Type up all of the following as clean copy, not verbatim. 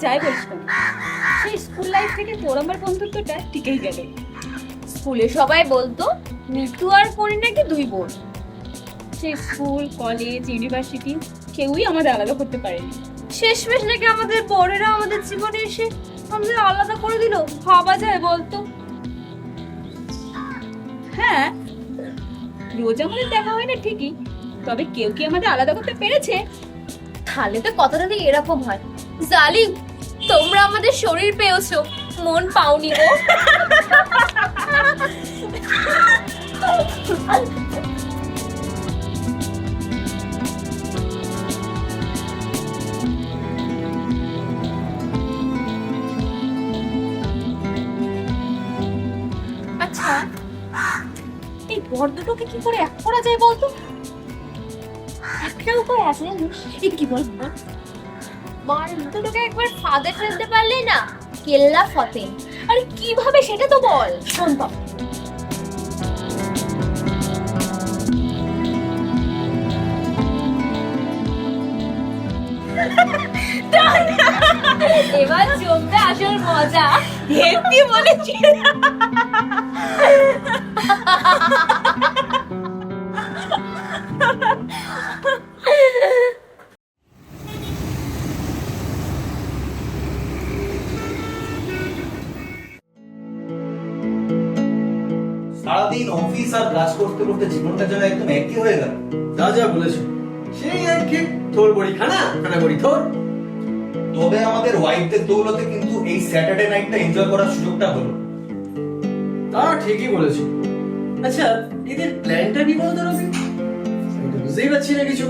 যাই বলিস না, সেই স্কুল লাইফ থেকে তোর আমার বন্ধুত্বটা টিকেই গেল। স্কুলে সবাই বলতো মৃত্যু আর পরি নাকি দুই বোন। সেই স্কুল, কলেজ, ইউনিভার্সিটি কেউই আমাদের আলাদা করতে পারেনি। শেষমেশ নাকি আমাদের বড়েরা আমাদের জীবনে এসে আমাদের আলাদা করে দিল। ভাবা যায় বলতো? হ্যাঁ, রোজ আমাদের দেখা হয় না ঠিকই, তবে কেউ কি আমাদের আলাদা করতে পেরেছে? তাহলে তো কথাটা তো এরকম হয়, জালিম তোমরা আমাদের শরীর পেয়েছো, মন পাওনি গো। আচ্ছা, এই বর দুটোকে কি করে এক করা যায় বলতো? একটা উপায় আছে জানিস? এই কি বল? বর দুটোকে একবার ফাঁদে ফেলতে পারলেই না কেল্লা ফতে। আরে কিভাবে সেটা তো বল। শোন তো, এবার জমবে আসল মজা। হেপি বলেছি। সারাদিন অফিস আর ক্লাস করতে করতে জীবনটা যেন একদম একই হয়ে গেল। যা যা বলেছো সেই একই, তোর বড়ি খানা খানা বড়ি তোর। তবে আমাদের ওয়াইফদের দৌলতে কিন্তু এই স্যাটারডে নাইটটা এনজয় করার সুযোগটা হলো। তা ঠিকই বলেছো। আচ্ছা, এদের প্ল্যানটা কি বলতো রবি? আমি তো বুঝতেই পারছি না কিছু।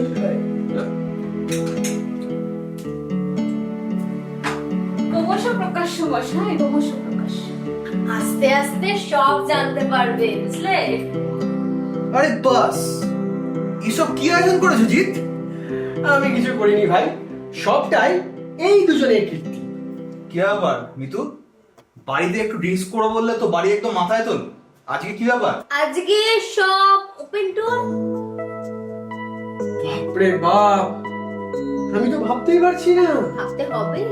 ক্রমশ প্রকাশ্য বসায়, ক্রমশ প্রকাশ্য। আস্তে আস্তে সব জানতে পারবে, বুঝলে? আরে বাস, এসব কি আয়োজন করেছো জিৎ? আমি কিছু করিনি ভাই, সবটাই এই দুজনের কীর্তি। কি ব্যাপার মিতু, বাড়িতে একটু ড্রিঙ্কস করো বললে তো বাড়ি একদম মাথায় তোল। আজকে কি ব্যাপার? আজকে সব ওপেন টুর। বাপরে বাপ, আমি তো ভাবতেই পারছি না। ভাবতে হবে।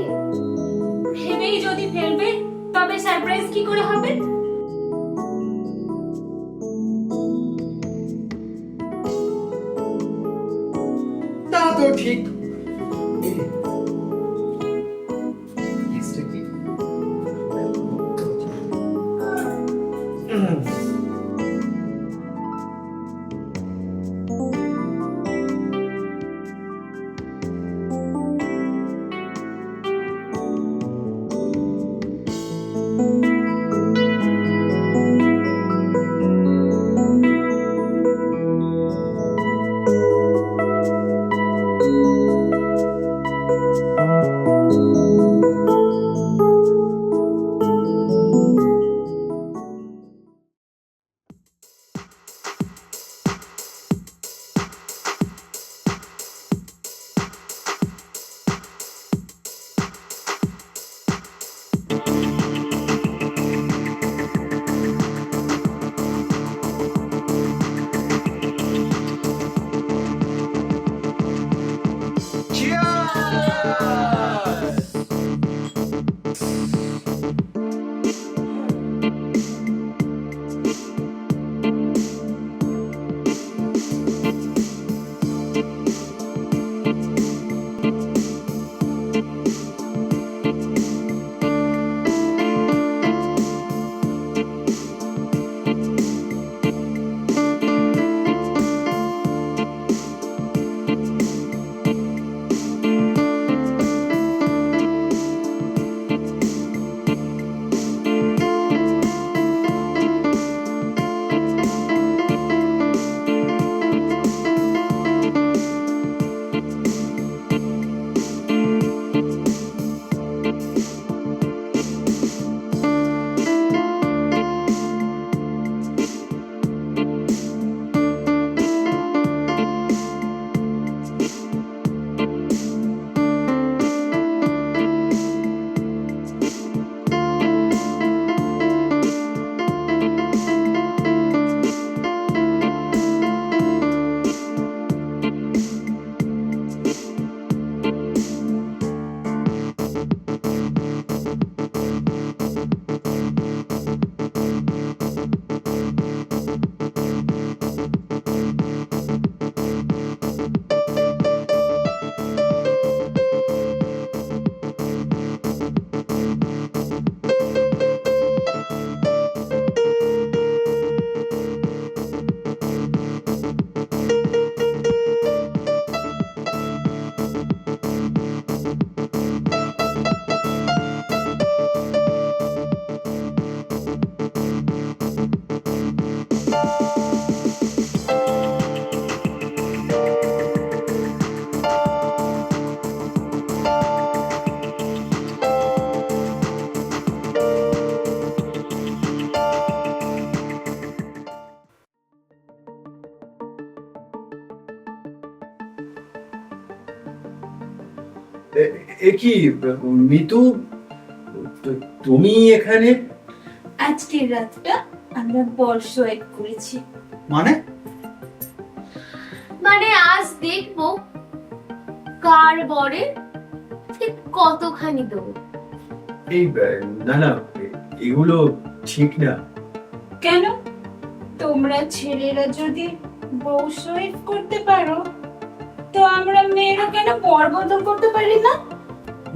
ভেবেই যদি ফেলবে তবে সারপ্রাইজ কি করে হবে? তা তো ঠিক। এ কি মিতু, তুমি এখানে? আজকের রাতটা আমরা বর্ষ এক করেছি। মানে মানে আজ দেখবো কার বরে ঠিক কতখানি দেবো। এই না না, এগুলো ঠিক না। কেন? তোমরা ছেলেরা যদি বউ সহিত করতে পারো, তো আমরা মেয়েরা কেন বর বদল করতে পারি না?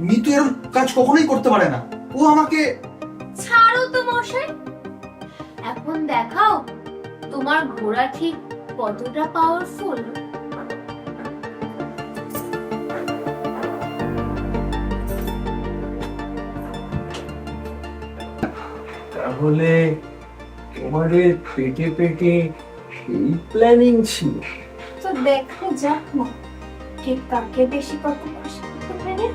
মিতু এরকম কাজ কখনোই করতে পারে না। ও আমাকে ছাড়ো তো মশাই, এখন দেখাও তোমার ঘোড়া ঠিক কতটা পাওয়ারফুল। তাহলে তোমাদের পেটে পেটে সেই প্ল্যানিং ছিল? তো দেখো যাক না, কে কাকে বেশি কত খুশি করতে পারে।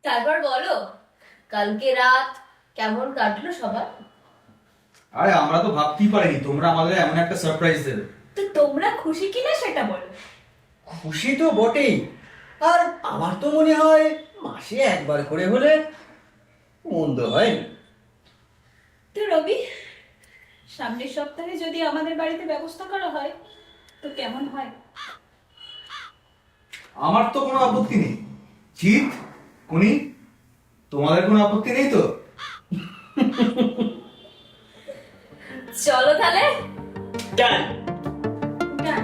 তারপর বলো, কালকে রাত কেমন কাটলো সবার? আরে আমরা তো ভাবতেই পারিনি তোমরা আমাদের এমন একটা সারপ্রাইজ দেবে। তো তোমরা খুশি কিনা সেটা বলো। খুশি তো বটেই, আর আমার তো মনে হয় মাসে একবার করে হলে মন্দ হয় না। তো রবি, সামনের সপ্তাহে যদি আমাদের বাড়িতে ব্যবস্থা করা হয় তো কেমন হয়? আমার তো কোনো আপত্তি নেই। জিৎ, কুনি, তোমাদের কোনো আপত্তি নেই তো? চলো তাহলে। ডান। ডান।